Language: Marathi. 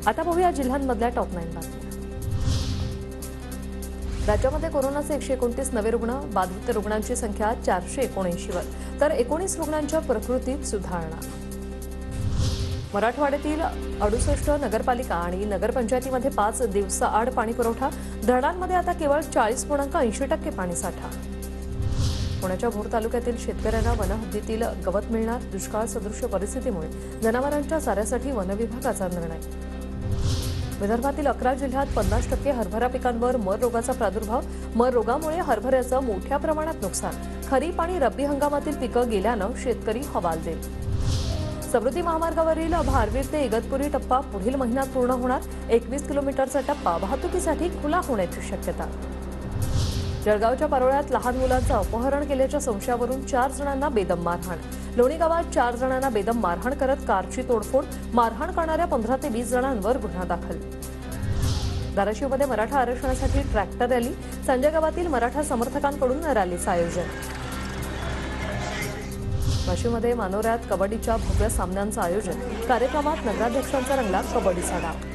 आता पाहूया जिल्ह्यांमधल्या टॉप 9 बातम्या। राज्यामध्ये कोरोनाचे 129 नवे रुग्ण, बाधित रुग्णांची संख्या 479 वर, तर 19 रुग्णांच्या प्रकृतीत सुधारणा। मराठवाड्यातील 68 नगरपालिका आणि नगरपंचायतीमध्ये 5 दिवसाआड पाणी पुरवठा, धरणांमध्ये आता केवळ 40.80% पाणीसाठा। पुण्याच्या भोर तालुक्यातील शेतकऱ्यांना वनहद्दीतील गवत मिळणार, दुष्काळ सदृश परिस्थितीमुळे जनावरांच्या चाऱ्यासाठी वनविभागाचा निर्णय। विदर्भातील 11 जिल्ह्यात 50% हरभरा पिकांवर मर रोगाचा प्रादुर्भाव, मर रोगामुळे हरभऱ्याचं मोठ्या प्रमाणात नुकसान, खरीप आणि रब्बी हंगामातील पिकं गेल्यानं शेतकरी हवालदिल। समृद्धी महामार्गावरील भारवीर ते इगतपुरी टप्पा पुढील महिन्यात पूर्ण होणार, 21 किलोमीटरचा टप्पा वाहतुकीसाठी खुला होण्याची शक्यता। जळगावच्या पारोळ्यात लहान मुलांचं अपहरण केल्याच्या संशयावरून 4 जणांना बेदम मारहाण, लोणी गावात 4 जणांना बेदम मारहाण करत कारची तोडफोड, मारहाण करणाऱ्या 15 ते 20 जणांवर गुन्हा दाखल। धाराशिवमध्ये मराठा आरक्षणासाठी ट्रॅक्टर रॅली, संजय गावातील मराठा समर्थकांकडून रॅलीचं आयोजन। वाशिममध्ये मानोऱ्यात कबड्डीच्या भव्य सामन्यांचं आयोजन, कार्यक्रमात नगराध्यक्षांचा रंगला कबड्डीचा डाव।